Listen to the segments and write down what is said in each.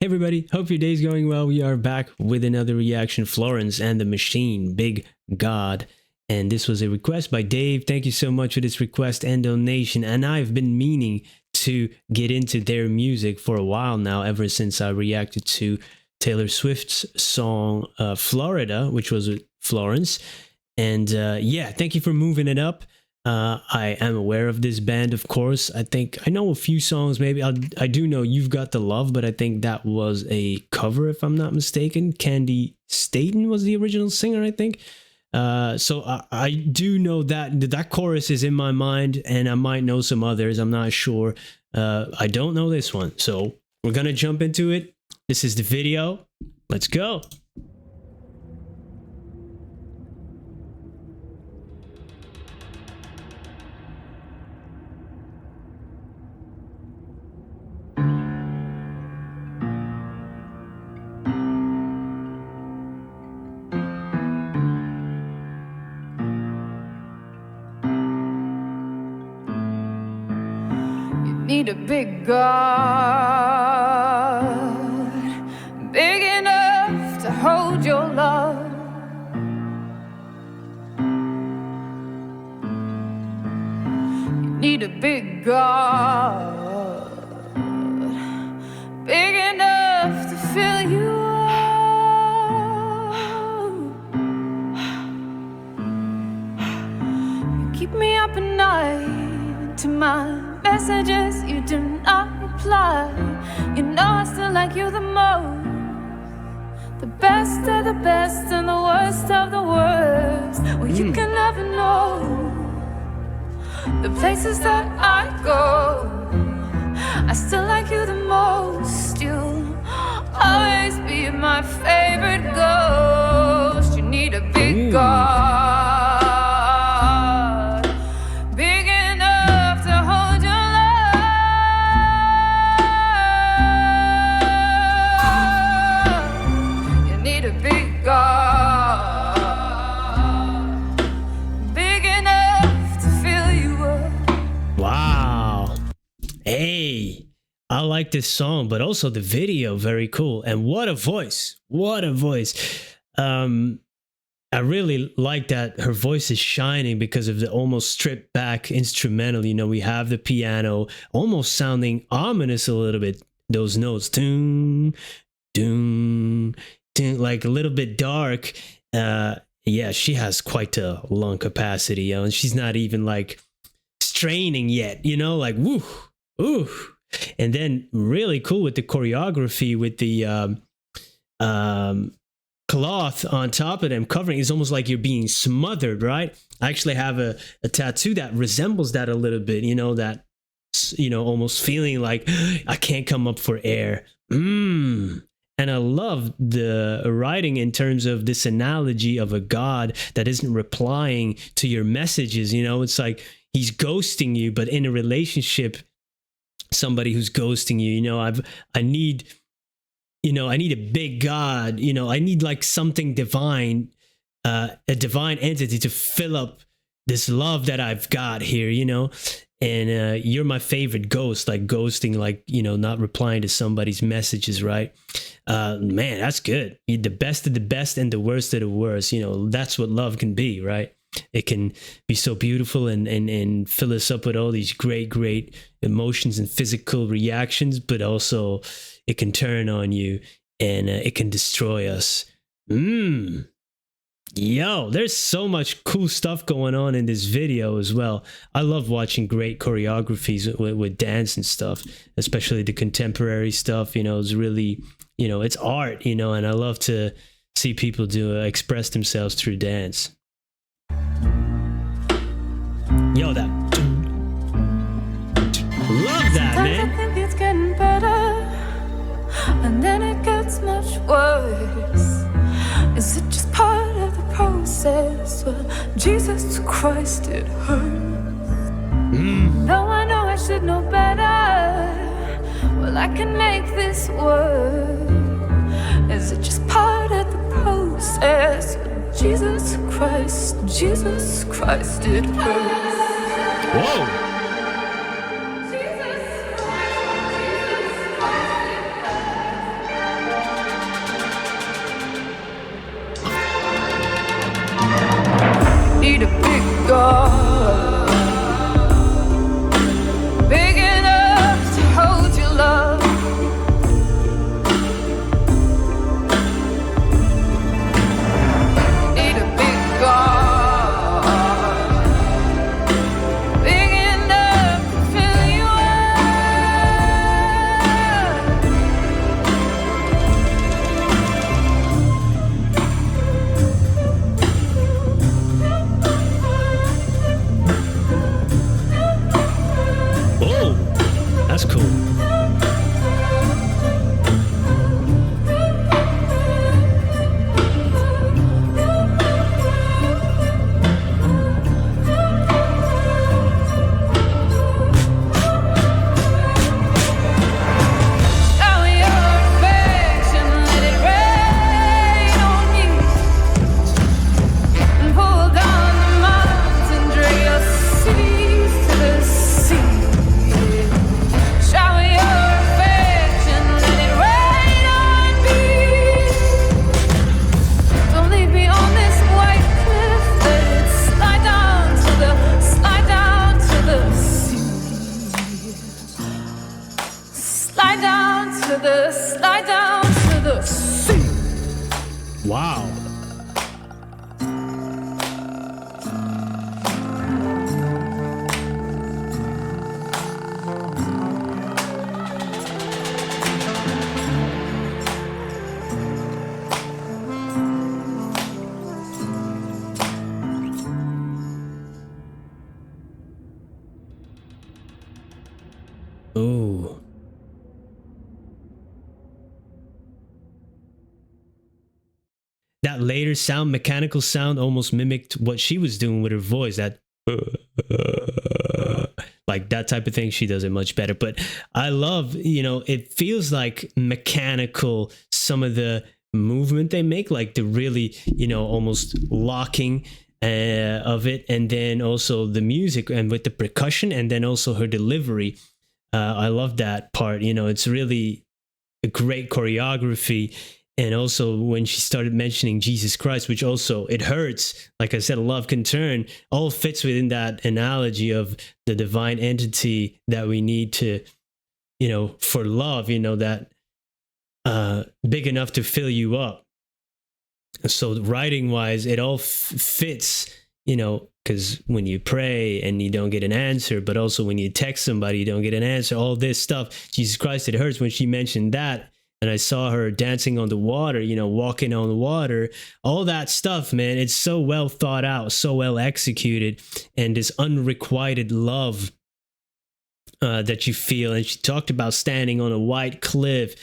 Hey everybody, hope your day's going well. We are back with another reaction, Florence and the Machine, Big God. And this was a request by Dave. Thank you so much for this request and donation. And I've been meaning to get into their music for a while now, ever since I reacted to Taylor Swift's song Florida, which was with Florence. And yeah, thank you for moving it up. I am aware of this band, of course. I think I know a few songs. Maybe I do know You've Got the Love, but I think that was a cover, if I'm not mistaken. Candy Staten was the original singer, I think. So I do know that chorus is in my mind, and I might know some others. I'm not sure. I don't know this one, so we're gonna jump into it. This is the video. Let's go. Need a big God, big enough to hold your love. You need a big God, big enough to fill you up. You keep me up at night to my messages, you do not reply. You know I still like you the most, the best of the best and the worst of the worst. Well, you can never know the places that I go. I still like you the most. You'll always be my favorite ghost. You need a big God, Hey, I like this song, but also the video, very cool. And what a voice. What a voice. I really like that her voice is shining because of the almost stripped back instrumental. You know, we have the piano almost sounding ominous a little bit. Those notes, doom, doom, doom, like a little bit dark. Yeah, she has quite a lung capacity, you know, and she's not even like straining yet, you know, like woo. Ooh, and then really cool with the choreography with the cloth on top of them covering. It's almost like you're being smothered, right? I actually have a tattoo that resembles that a little bit, you know, that, you know, almost feeling like I can't come up for air. And I love the writing in terms of this analogy of a God that isn't replying to your messages. You know, it's like he's ghosting you, but in a relationship, somebody who's ghosting you, you know, I need a big God, you know, I need like something divine, a divine entity to fill up this love that I've got here, you know. And you're my favorite ghost, like ghosting, like, you know, not replying to somebody's messages, right? Man, that's good. You're the best of the best and the worst of the worst. You know, that's what love can be, right? It can be so beautiful and fill us up with all these great emotions and physical reactions, but also it can turn on you and it can destroy us. Yo, there's so much cool stuff going on in this video as well. I love watching great choreographies with dance and stuff, especially the contemporary stuff. You know, it's really, you know, it's art, you know, and I love to see people express themselves through dance. Yo, that. Love that, man. I think it's getting better, and then it gets much worse. Is it just part of the process? Well, Jesus Christ, it hurts. Though I know I should know better, well, I can make this work. Is it just part of the process? Jesus Christ, it hurts. Whoa. right down to the sea. Wow. Oh. That later sound, mechanical sound, almost mimicked what she was doing with her voice. That like that type of thing, she does it much better. But I love, it feels like mechanical, some of the movement they make, like the really, almost locking of it, and then also the music and with the percussion, and then also her delivery. I love that part. It's really a great choreography. And also when she started mentioning Jesus Christ, which also, it hurts, like I said, love can turn, all fits within that analogy of the divine entity that we need to, for love, that big enough to fill you up. So writing wise, it all fits, because when you pray and you don't get an answer, but also when you text somebody, you don't get an answer, all this stuff, Jesus Christ, it hurts. When she mentioned that, and I saw her dancing on the water, walking on the water, all that stuff, man, it's so well thought out, so well executed, and this unrequited love that you feel. And she talked about standing on a white cliff,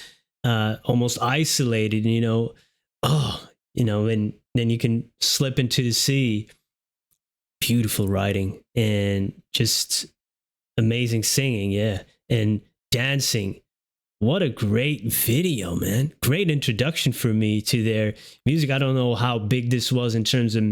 almost isolated, and then you can slip into the sea. Beautiful writing and just amazing singing, yeah, and dancing. What a great video, man. Great introduction for me to their music. I don't know how big this was in terms of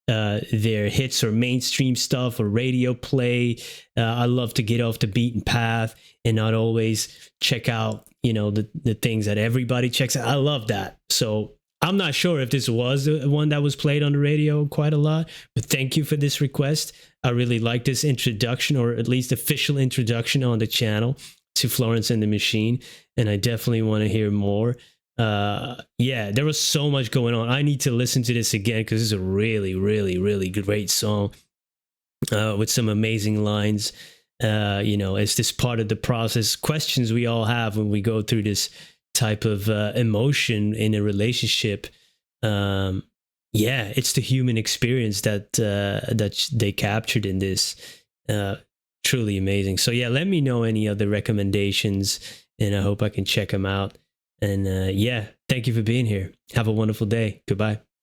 their hits or mainstream stuff or radio play. I love to get off the beaten path and not always check out, the things that everybody checks out. I love that. So I'm not sure if this was the one that was played on the radio quite a lot, but thank you for this request. I really like this introduction, or at least official introduction on the channel to Florence and the Machine, and I definitely want to hear more. Yeah, there was so much going on. I need to listen to this again because it's a really, really, really great song with some amazing lines. It's this part of the process, questions we all have when we go through this type of emotion in a relationship. Yeah, it's the human experience that they captured in this. Truly amazing. So yeah, let me know any other recommendations, and I hope I can check them out. And yeah, thank you for being here. Have a wonderful day. Goodbye.